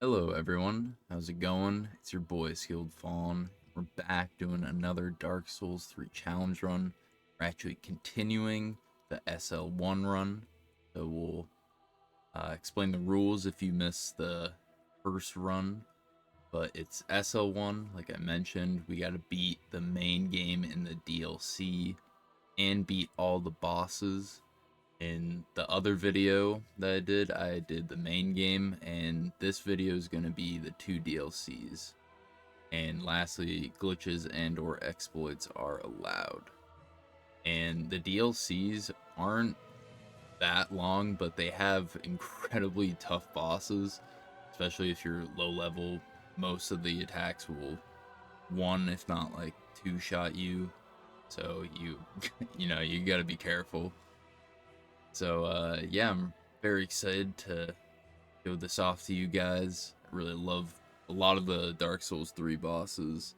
Hello everyone, how's it going? It's your boy Skilled Fawn. We're back doing another Dark Souls 3 challenge run. We're actually continuing the SL1 run, so we'll explain the rules if you missed the first run. But it's SL1, like I mentioned, we gotta beat the main game in the DLC and beat all the bosses. In the other video that I did the main game, and this video is going to be the two DLCs. And lastly, glitches and or exploits are allowed. And the DLCs aren't that long, but they have incredibly tough bosses, especially if you're low level. Most of the attacks will one, if not like two shot you. So you you got to be careful. So yeah, I'm very excited to show this off to you guys. I really love a lot of the Dark Souls 3 bosses.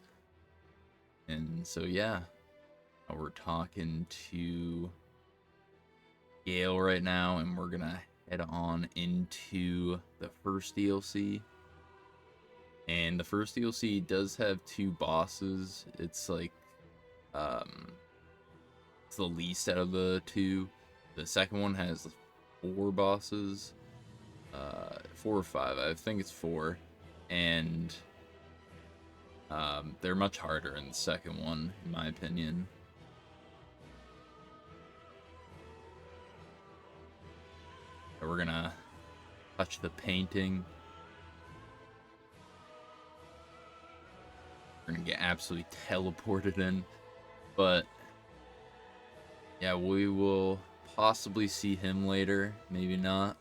And so yeah, we're talking to Gale right now, and we're gonna head on into the first DLC. And the first DLC does have two bosses. It's like it's the least out of the two. The second one has four bosses. 4 or 5. I think it's 4, and they're much harder in the second one, in my opinion. So we're gonna touch the painting. We're gonna get absolutely teleported in, but yeah, we will possibly see him later. Maybe not.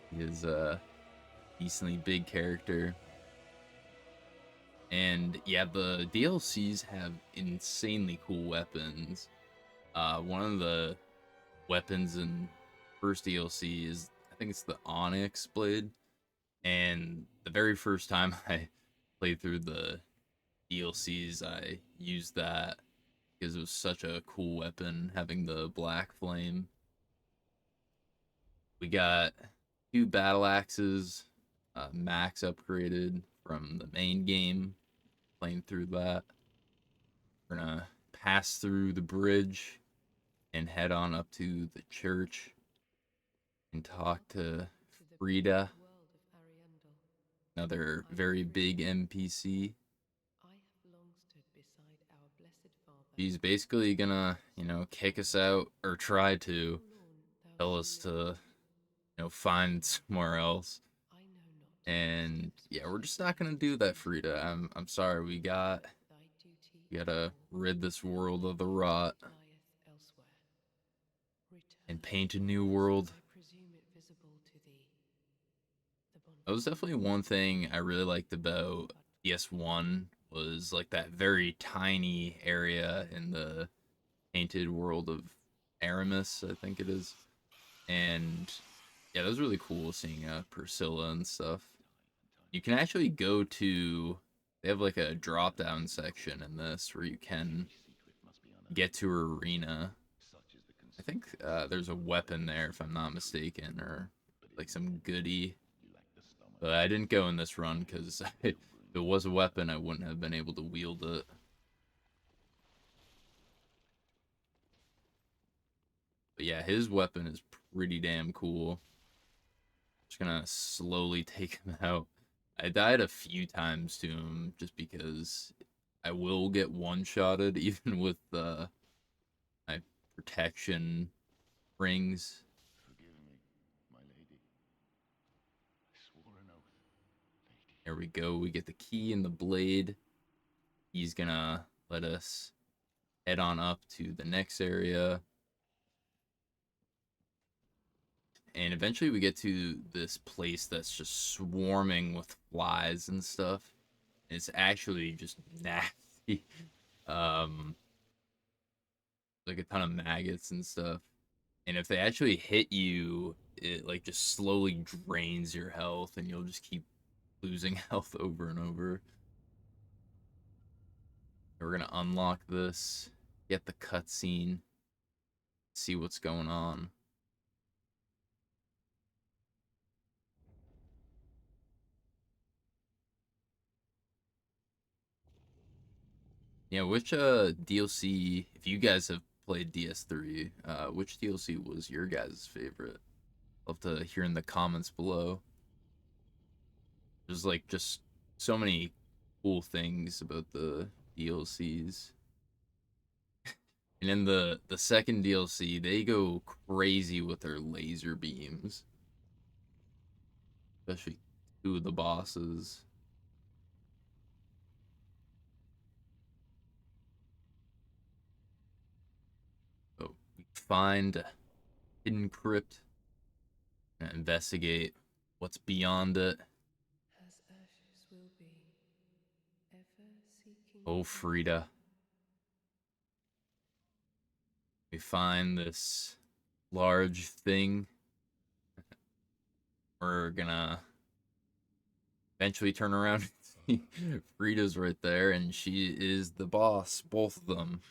He is a decently big character. And yeah, the DLCs have insanely cool weapons. One of the weapons in first DLC is, I think it's the Onyx blade. And the very first time I played through the DLCs, I used that because it was such a cool weapon, having the black flame. We got two battle axes, max upgraded from the main game, playing through that. We're gonna pass through the bridge and head on up to the church and talk to Frida, another very big NPC. He's basically gonna, kick us out or try to tell us to, find somewhere else. And yeah, we're just not gonna do that, Frida. I'm sorry. We gotta rid this world of the rot and paint a new world. That was definitely one thing I really liked about PS1 was like that very tiny area in the painted world of Aramis, I think it is. And yeah, that was really cool seeing Priscilla and stuff. You can actually go to, they have like a drop down section in this where you can get to her arena. I think there's a weapon there if I'm not mistaken, or like some goodie. But I didn't go in this run because if it was a weapon, I wouldn't have been able to wield it. But yeah, his weapon is pretty damn cool. Just gonna slowly take him out. I died a few times to him just because I will get one-shotted even with my protection rings. There we go. We get the key and the blade. He's gonna let us head on up to the next area. And eventually we get to this place that's just swarming with flies and stuff. It's actually just nasty. Um, like a ton of maggots and stuff. And if they actually hit you, it like just slowly drains your health, and you'll just keep losing health over and over. We're gonna unlock this, get the cutscene, see what's going on. Yeah, which DLC, if you guys have played DS3, which DLC was your guys' favorite? Love to hear in the comments below. There's like just so many cool things about the DLCs. And in the second DLC, they go crazy with their laser beams, especially two of the bosses. So we find a hidden crypt and investigate what's beyond it. As ashes will be, ever seeking Oh, Frida. We find this large thing. We're gonna eventually turn around and see Frida's right there, and she is the boss, both of them.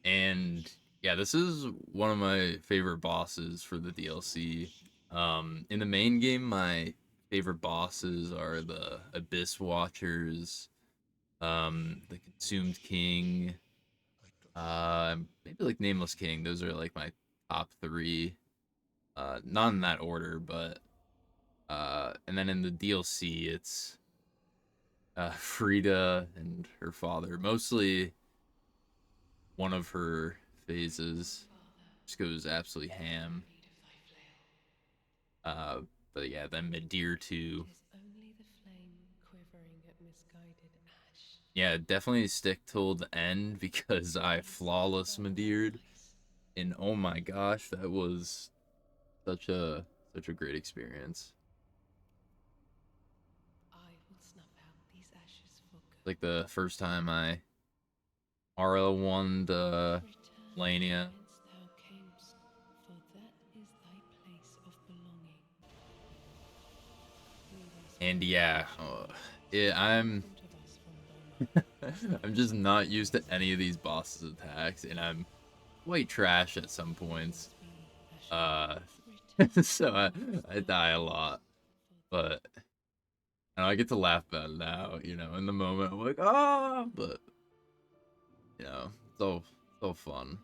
And yeah, this is one of my favorite bosses for the DLC. In the main game, my favorite bosses are the Abyss Watchers, the Consumed King, maybe like Nameless King. Those are like my top three. Not in that order, but and then in the DLC, it's Frida and her father. Mostly one of her phases Father, just goes absolutely ham. read of thy flail. Uh, but yeah, then Midir too. Tis only the flame quivering at misguided ash. Yeah, definitely stick till the end because I These flawless fell thy Midired, device. and oh my gosh, that was such a great experience. I will snuff out these ashes for Like good. the first time I RL1 Return Lania, whence thou camest, for that is thy place of belonging. Lead us and by yeah, ancient ways. yeah, I'm Uproot of us from thy mind. I'm just not used to any of these bosses' attacks, and I'm quite trash at some We points. must be Uh, assured. Return so whence I thou die a camest, lot, for that but I get to laugh about it now. In the moment, I'm like, ah, but it's all fun.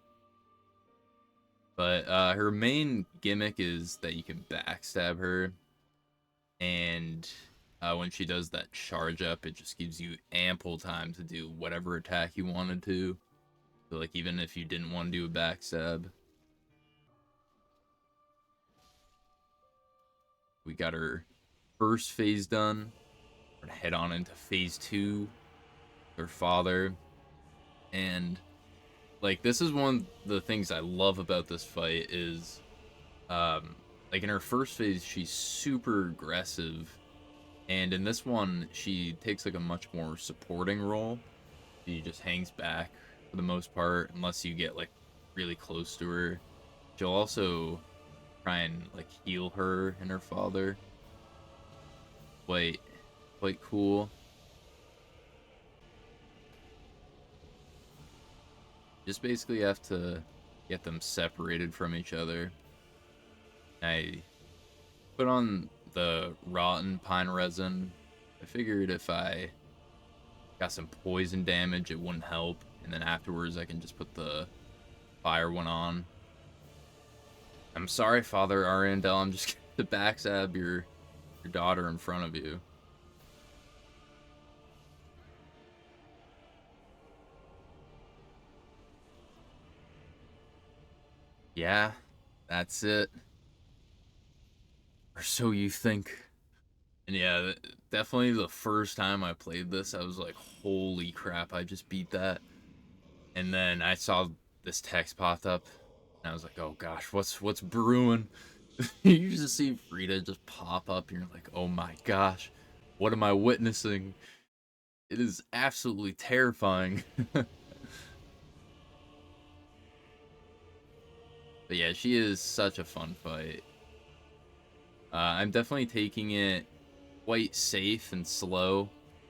But her main gimmick is that you can backstab her, and when she does that charge up, it just gives you ample time to do whatever attack you wanted to. So like even if you didn't want to do a backstab, we got her first phase done. We're gonna head on into phase two. Her father, and like this is one of the things I love about this fight is like in her first phase she's super aggressive, and in this one she takes like a much more supporting role. She just hangs back for the most part unless you get like really close to her. She'll also try and like heal her and her father. Quite cool. Just basically have to get them separated from each other. I put on the rotten pine resin. I figured if I got some poison damage, it wouldn't help, and then afterwards I can just put the fire one on. I'm sorry, Father Arundel. I'm just gonna backstab your daughter in front of you. Yeah, that's it. Or so you think. And yeah, definitely the first time I played this, I was like, holy crap, I just beat that. And then I saw this text popped up, and I was like, oh gosh, what's brewing? You just see Frida just pop up, and you're like, oh my gosh, what am I witnessing? It is absolutely terrifying. But yeah, she is such a fun fight. I'm definitely taking it quite safe and slow,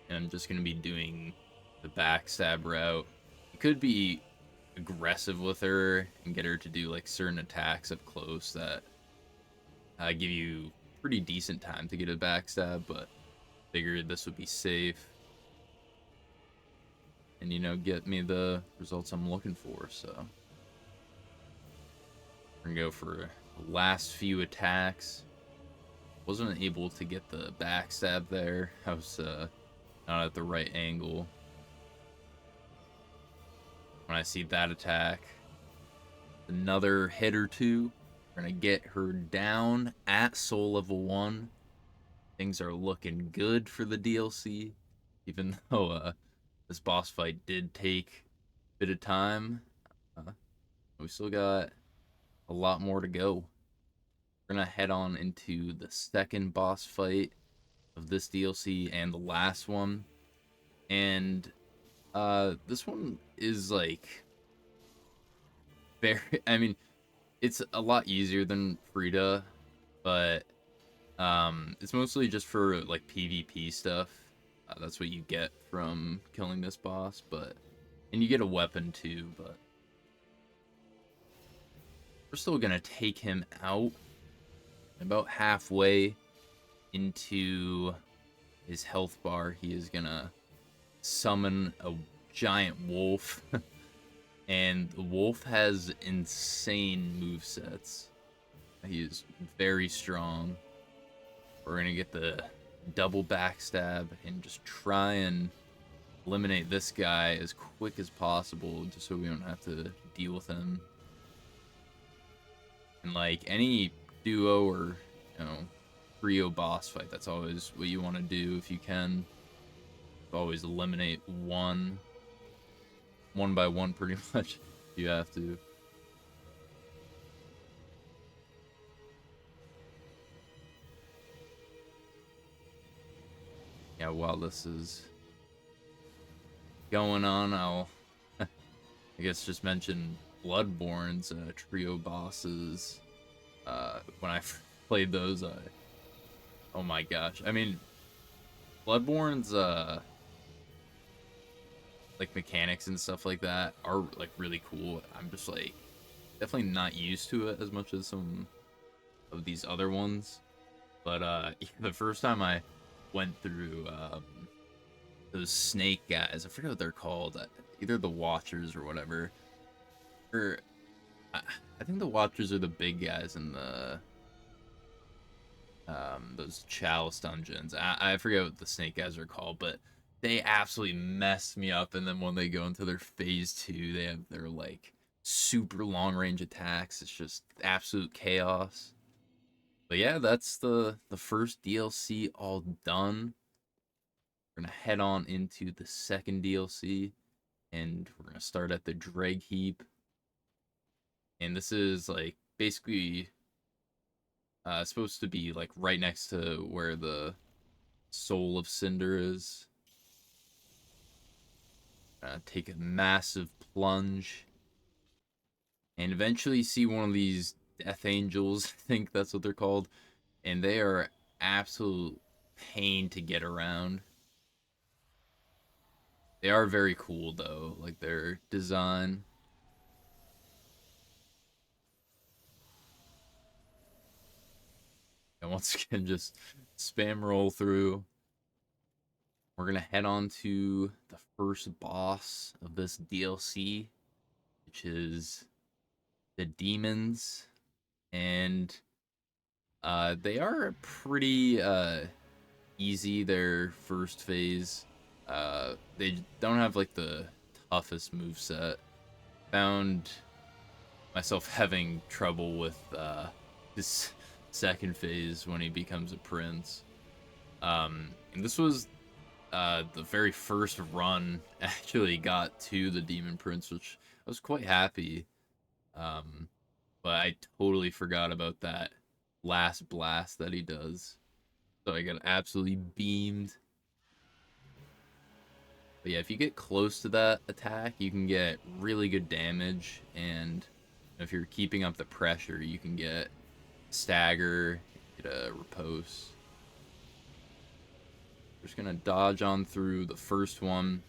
and I'm just gonna be doing the backstab route. You could be aggressive with her and get her to do like certain attacks up close that give you pretty decent time to get a backstab, but figured this would be safe. and, you know, get me the results I'm looking for. So we're gonna go for the last few attacks. Wasn't able to get the backstab there. I was not at the right angle. When I see that attack, another hit or two, we're gonna get her down at soul level 1. Things are looking good for the DLC, even though this boss fight did take a bit of time. We still got a lot more to go. We're gonna head on into the second boss fight of this DLC and the last one. And this one is like very, I mean, it's a lot easier than Frida, but it's mostly just for like PvP stuff. That's what you get from killing this boss, and you get a weapon too, but we're still gonna take him out. About halfway into his health bar, he is gonna summon a giant wolf. And the wolf has insane movesets. He is very strong. We're gonna get the double backstab and just try and eliminate this guy as quick as possible, just so we don't have to deal with him. And like any duo or, you know, trio boss fight, that's always what you want to do if you can. Always eliminate one by one, pretty much. You have to. Yeah, while this is going on, I'll I guess just mention Bloodborne's trio bosses. When I played those, oh my gosh, I mean, Bloodborne's like mechanics and stuff like that are like really cool. I'm just like definitely not used to it as much as some of these other ones. But the first time I went through those snake guys, I forget what they're called, either the Watchers or whatever, or I think the Watchers are the big guys in the those Chalice dungeons. I forget what the snake guys are called, but they absolutely messed me up. And then when they go into their phase 2, they have their like super long range attacks. It's just absolute chaos. But yeah, that's the first DLC all done. We're gonna head on into the second DLC, and we're gonna start at the Dreg Heap. And this is like basically supposed to be like right next to where the Soul of Cinder is. Take a massive plunge, and eventually see one of these Death Angels. I think that's what they're called, and they are absolute pain to get around. They are very cool though, like their design. And once again, just spam roll through. We're gonna head on to the first boss of this DLC, which is the demons. And they are pretty easy, their first phase. They don't have like the toughest move set. Found myself having trouble with this second phase when he becomes a prince. And this was the very first run actually got to the Demon Prince, which I was quite happy. But I totally forgot about that last blast that he does. So I got absolutely beamed. But yeah, if you get close to that attack, you can get really good damage. And if you're keeping up the pressure, you can get stagger, get a repose. We're just gonna dodge on through the first one.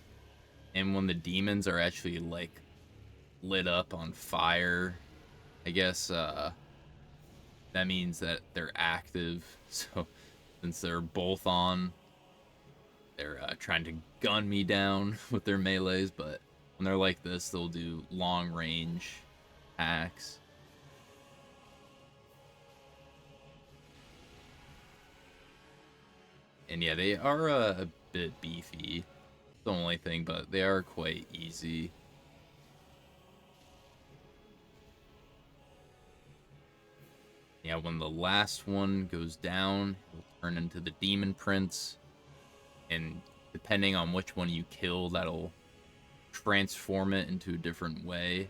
And when the demons are actually like lit up on fire, I guess that means that they're active. So since they're both on, they're trying to gun me down with their melees, but when they're like this, they'll do long range attacks. And yeah, they are a bit beefy. The only thing, but they are quite easy. Yeah, when the last one goes down, it'll turn into the Demon Prince, and depending on which one you kill, that'll transform it into a different way.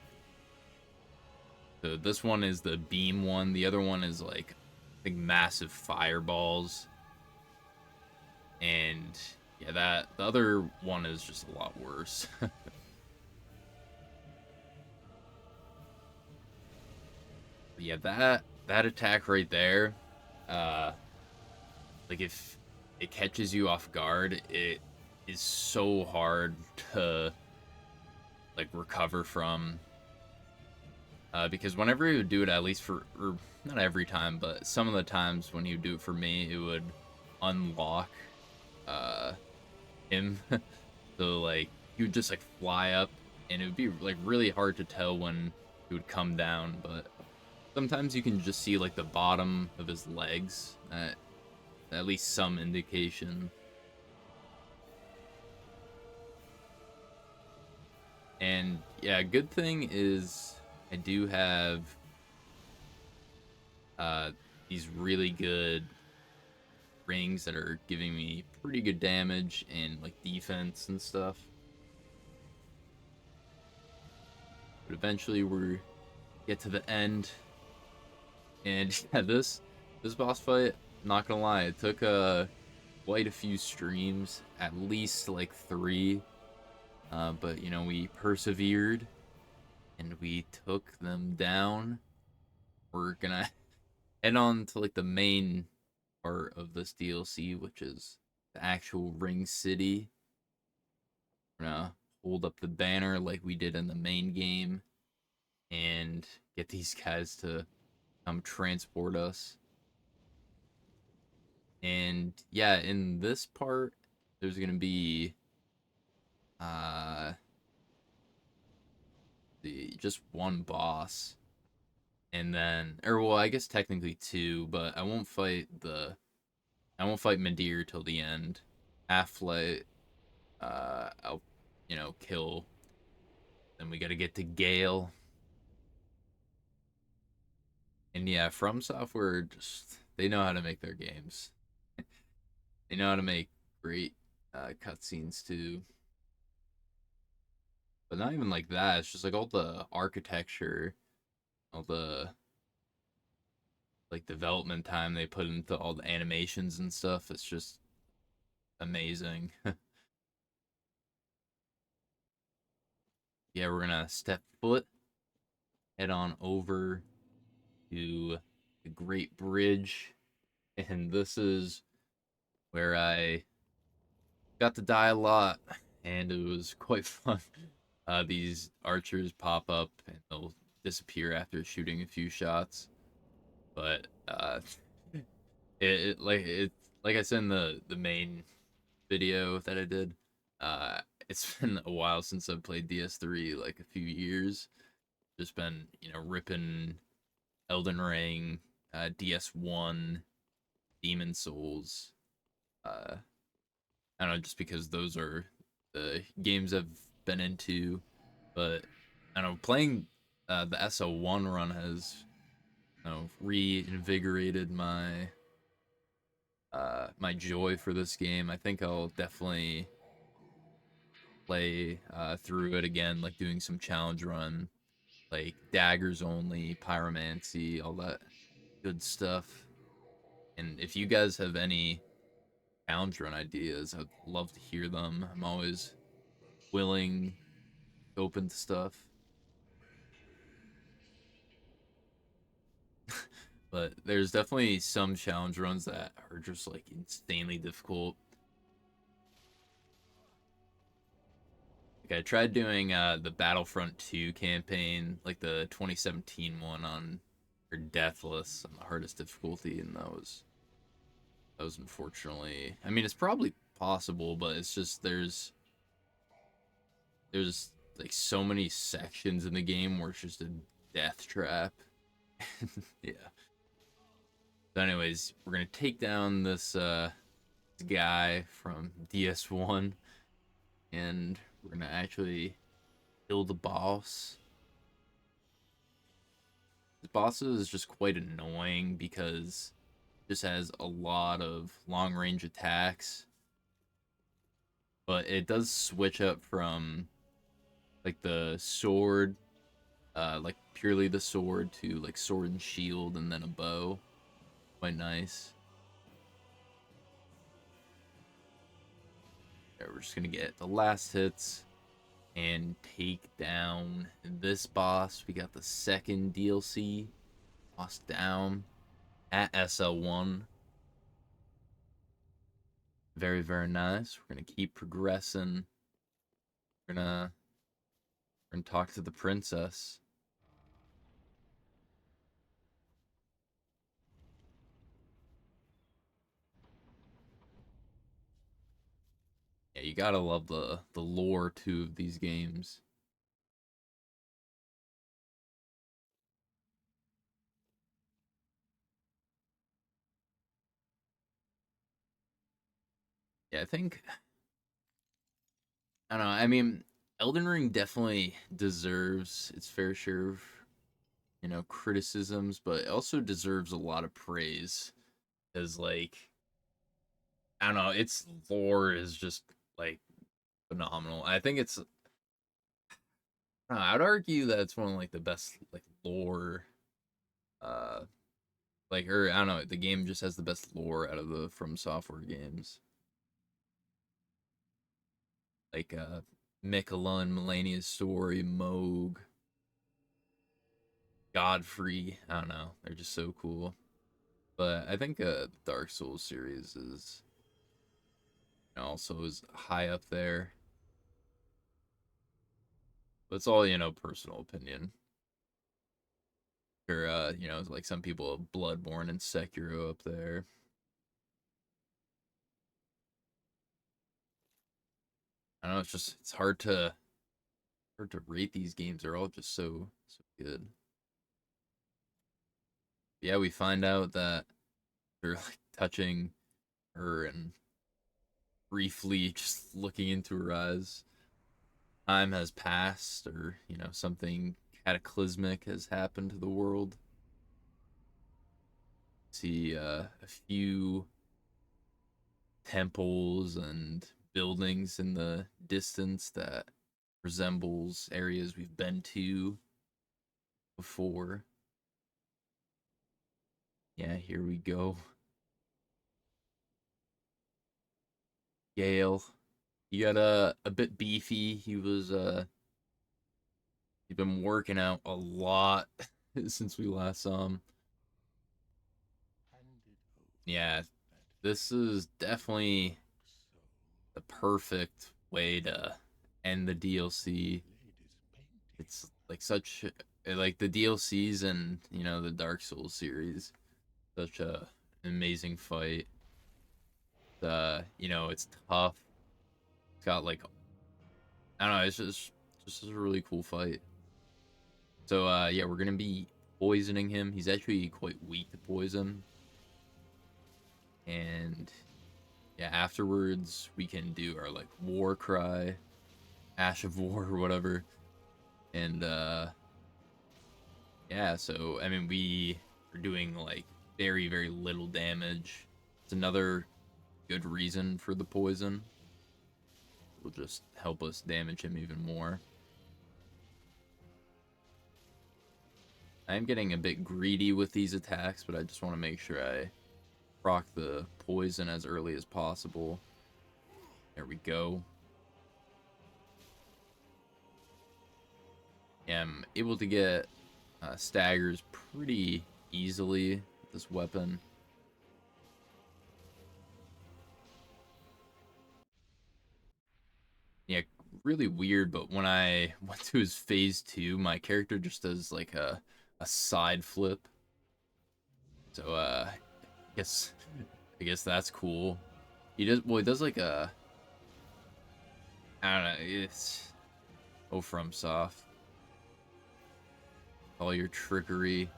So this one is the beam one. The other one is like, I think, massive fireballs. And yeah, the other one is just a lot worse. Yeah, that attack right there, uh, like if it catches you off guard, it is so hard to like recover from. Because whenever he would do it, at least for, or not every time, but some of the times when he would do it for me, it would unlock uh him. So like he would just like fly up, and it would be like really hard to tell when he would come down. But sometimes you can just see like the bottom of his legs, at least some indication. And yeah, good thing is I do have uh these really good rings that are giving me pretty good damage and like defense and stuff. But eventually we get to the end, and yeah, this boss fight, not gonna lie, it took quite a few streams, at least like 3. But you know, we persevered and we took them down. We're gonna head on to like the main part of this DLC, which is the actual Ring City. We're gonna hold up the banner like we did in the main game and get these guys to come transport us. And yeah, in this part, there's gonna be uh the just one boss, and then, or well, I guess technically 2, but I won't fight Midir till the end. Half-Light, I'll, kill. Then we gotta get to Gale. And yeah, From Software, just, they know how to make their games. They know how to make great cutscenes too. But not even like that, it's just like all the architecture, all the like development time they put into all the animations and stuff. It's just amazing. Yeah, we're gonna step foot, head on over to the Great Bridge, and this is where I got to die a lot, and it was quite fun. These archers pop up and they'll disappear after shooting a few shots, but like I said in the main video that I did, it's been a while since I've played DS3, like a few years. Just been ripping Elden Ring, DS1, Demon Souls. I don't know, just because those are the games I've been into. But I don't know, playing the SO1 run has reinvigorated my joy for this game. I think I'll definitely play through it again, like doing some challenge run, like daggers only, pyromancy, all that good stuff. And if you guys have any challenge run ideas, I'd love to hear them. I'm always willing, open to stuff. But there's definitely some challenge runs that are just like insanely difficult. Like I tried doing the Battlefront 2 campaign, like the 2017 one on or Deathless on the hardest difficulty, and that was unfortunately. I mean, it's probably possible, but it's just there's like so many sections in the game where it's just a death trap. Yeah. So anyways, we're gonna take down this guy from DS1, and we're gonna actually kill the boss. The boss is just quite annoying because it just has a lot of long range attacks, but it does switch up from like the sword, like purely the sword, to like sword and shield and then a bow. Quite nice. There, we're just gonna get the last hits and take down this boss. We got the second DLC boss down at SL1. Very, very nice. We're gonna keep progressing. We're gonna talk to the princess. Yeah, you gotta love the lore too of these games. Yeah, I think I don't know. I mean, Elden Ring definitely deserves its fair share of, criticisms, but it also deserves a lot of praise. Because, like, I don't know, its lore is just, like, phenomenal. I think it's, I don't know, I'd argue that it's one of, like, the best, like, lore, uh, like, or, I don't know, the game just has the best lore out of the From Software games. Like, Miquella and Melania's story, Moog, Godfrey, I don't know, they're just so cool. But I think Dark Souls series is, also is high up there. But it's all, personal opinion. Or like some people have Bloodborne and Sekiro up there. I don't know, it's hard to rate these games. They're all just so good. Yeah, we find out that they're like touching her and briefly just looking into her eyes. Time has passed, or something cataclysmic has happened to the world. See a few temples and buildings in the distance that resembles areas we've been to before. Yeah, here we go. Gale. He got a bit beefy. He's been working out a lot since we last saw him. Yeah, this is definitely the perfect way to end the DLC. It's like such like the DLCs and the Dark Souls series. Such a an amazing fight. It's tough. It's got like I don't know. It's just a really cool fight. So yeah, we're gonna be poisoning him. He's actually quite weak to poison, and yeah, afterwards we can do our like war cry, Ash of War or whatever, and yeah. So I mean, we are doing like very very little damage. It's another good reason for the poison. Will just help us damage him even more. I am getting a bit greedy with these attacks, but I just want to make sure I proc the poison as early as possible. There we go. Am able to get staggers pretty easily with this weapon. Yeah, really weird, but when I went to his phase 2, my character just does like a side flip. So I guess that's cool. He does, well, he does like a, I don't know, it's, oh, from soft. All your trickery.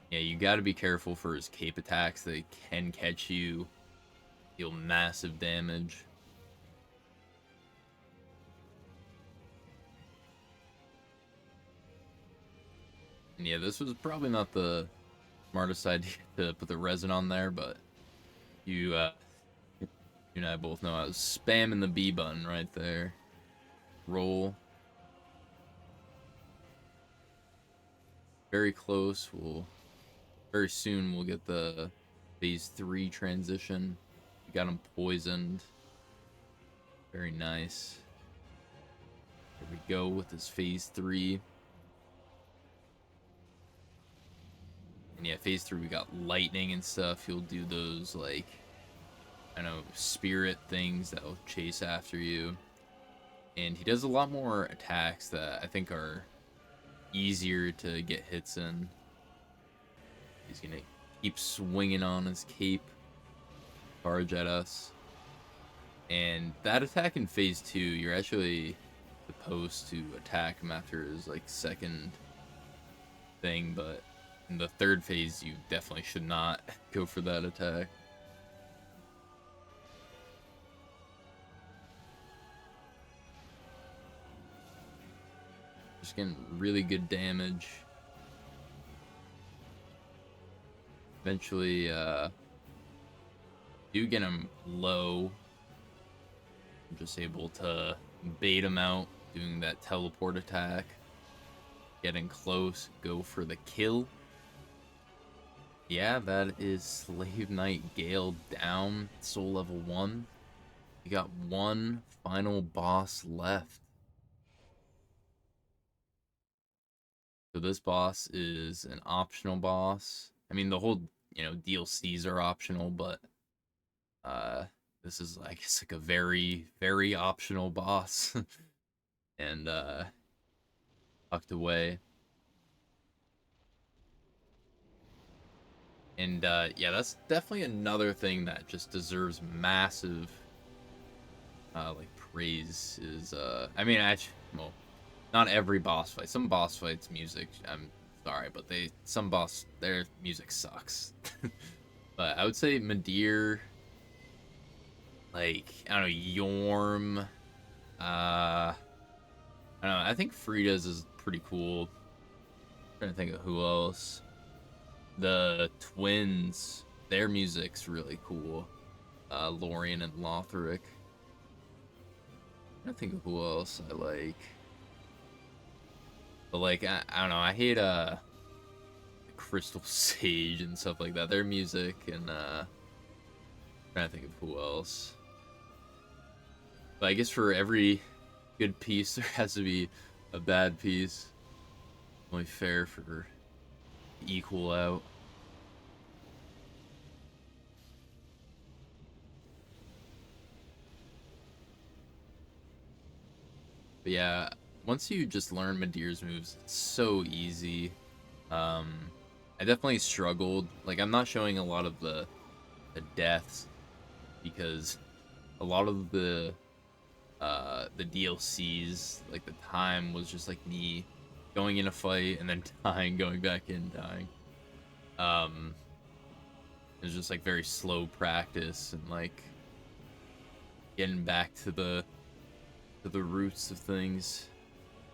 Yeah, you got to be careful for his cape attacks. They can catch you, deal massive damage. And yeah, this was probably not the smartest idea to put the resin on there, but you, you and I both know I was spamming the B button right there. Roll. Very close. Very soon we'll get the phase 3 transition. We got him poisoned. Very nice. Here we go with this phase 3. And yeah, phase 3 we got lightning and stuff. He'll do those, like, I don't know, spirit things that will chase after you. And he does a lot more attacks that I think are easier to get hits in. He's gonna keep swinging on his cape, charge at us. And that attack in phase 2, you're actually supposed to attack him after his, like, second thing, but in the third phase, you definitely should not go for that attack. Just getting really good damage. Eventually, do get him low. I'm just able to bait him out, doing that teleport attack. Getting close, go for the kill. Yeah, that is Slave Knight Gale down, soul level 1. We got one final boss left. So this boss is an optional boss. I mean, the whole, DLCs are optional, but this is, I guess, like a very, very optional boss. And tucked away. And yeah, that's definitely another thing that just deserves massive like praise is I mean, actually, well, not every boss fight. Some boss fights music, I'm sorry, but their music sucks. But I would say Midir, like, I don't know, Yorm, I don't know, I think Frida's is pretty cool. I'm trying to think of who else. The twins, their music's really cool. Lorien and Lothric. I think of who else I like. But, like, I don't know, I hate Crystal Sage and stuff like that. Their music, and trying to think of who else. But I guess for every good piece there has to be a bad piece. Only fair for equal out. But yeah, once you just learn Midir's moves, it's so easy. I definitely struggled. Like, I'm not showing a lot of the deaths because a lot of the DLCs, like, the time was just like me going in a fight and then dying, going back in, dying. It was just like very slow practice and like getting back to the roots of things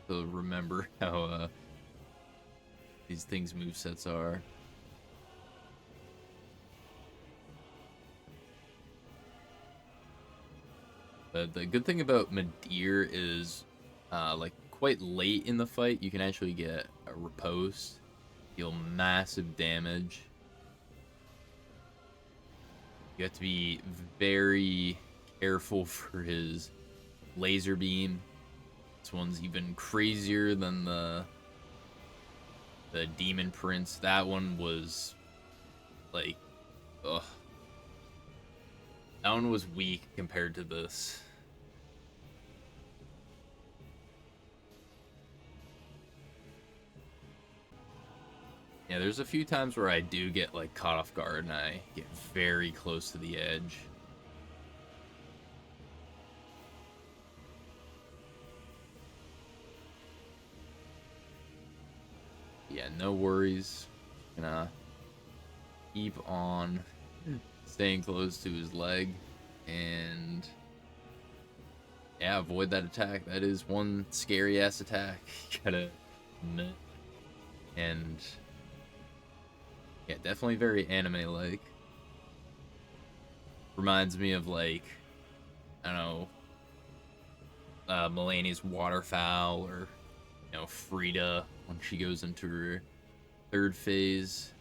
to remember how these things movesets are. But the good thing about Midir is like quite late in the fight you can actually get a riposte, deal massive damage. You have to be very careful for his laser beam. This one's even crazier than the Demon Prince. That one was like, ugh. That one was weak compared to this. Yeah, there's a few times where I do get like caught off guard and I get very close to the edge. Yeah, no worries. Gonna keep on staying close to his leg and yeah, avoid that attack. That is one scary ass attack. Gotta admit. And yeah, definitely very anime like. Reminds me of like, I don't know, Mulaney's waterfowl, or Frida when she goes into her third phase.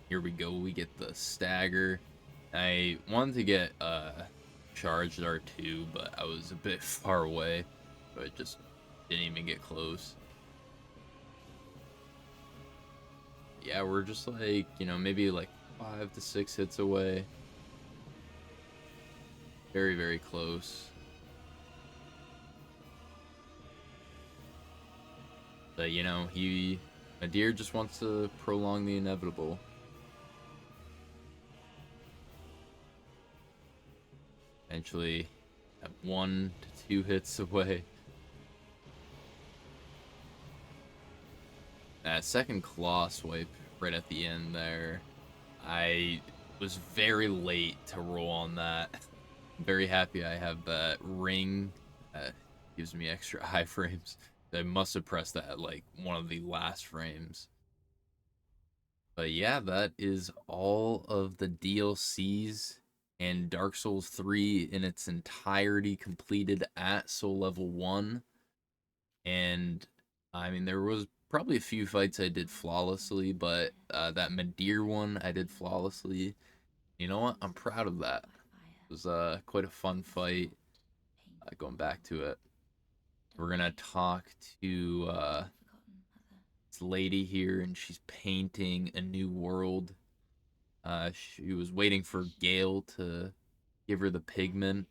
Here we go, we get the stagger. I wanted to get charged R2, but I was a bit far away, so I just didn't even get close. Yeah, we're just like, maybe like 5 to 6 hits away. Very, very close. But Nadir just wants to prolong the inevitable. Eventually, at 1 to 2 hits away. That second claw swipe right at the end there, I was very late to roll on that. I'm very happy I have that ring that gives me extra iframes. I must have pressed that at like one of the last frames. But yeah, that is all of the DLCs and Dark Souls 3 in its entirety completed at Soul Level 1. And I mean, there was probably a few fights I did flawlessly, but that Madeir one I did flawlessly. You know what? I'm proud of that. It was quite a fun fight. Going back to it, we're gonna talk to this lady here, and she's painting a new world. She was waiting for Gale to give her the pigment,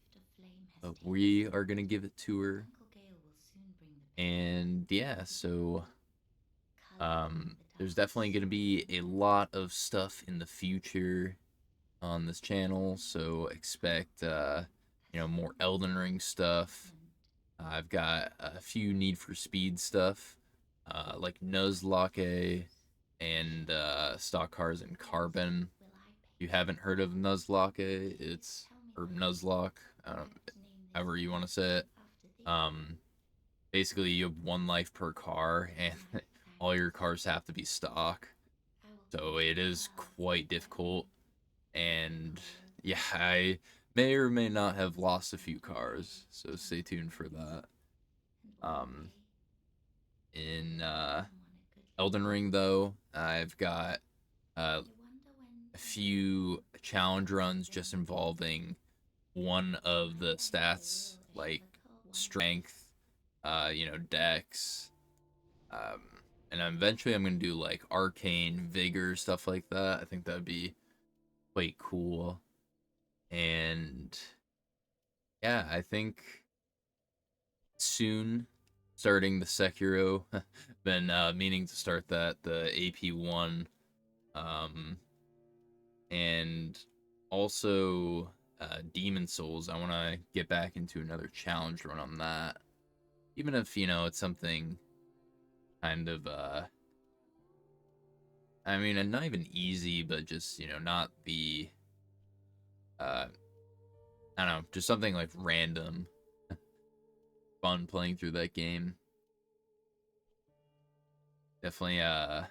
but we are gonna give it to her. And yeah, so there's definitely gonna be a lot of stuff in the future on this channel, so expect more Elden Ring stuff. I've got a few Need for Speed stuff, like Nuzlocke and stock cars in Carbon. If you haven't heard of Nuzlocke, it's or Nuzlocke, however you want to say it. Um, Basically, you have one life per car, and all your cars have to be stock. So it is quite difficult, and yeah, I may or may not have lost a few cars, so stay tuned for that. Um, in Elden Ring, though, I've got uh, a few challenge runs just involving one of the stats, like strength, dex, um, and eventually I'm gonna do like arcane, vigor, stuff like that. I think that'd be quite cool. And yeah, I think soon starting the Sekiro. Been meaning to start that, the AP1, um, and also Demon Souls. I want to get back into another challenge run on that, even if it's something kind of I mean, and not even easy, but just not the I don't know, just something like random, fun playing through that game. Definitely I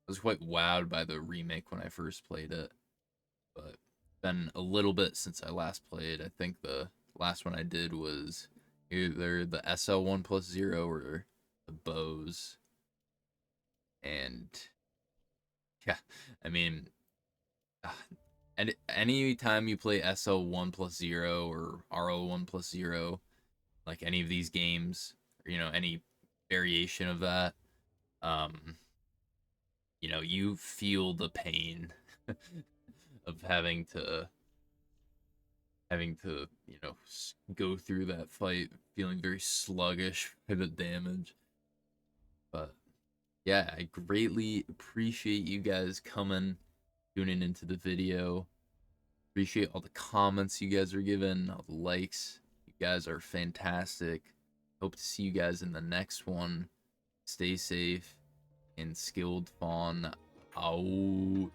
was quite wowed by the remake when I first played it, but been a little bit since I last played. I think the last one I did was either the SL1 plus 0 or the bows. And yeah, I mean, and any time you play SL1 plus 0 or RO1 plus 0, like any of these games, or, any variation of that, um, you feel the pain of having to go through that fight feeling very sluggish by the damage. But yeah, I greatly appreciate you guys coming, tuning into the video. Appreciate all the comments you guys are giving, all the likes. You guys are fantastic. Hope to see you guys in the next one. Stay safe and skilled fawn out.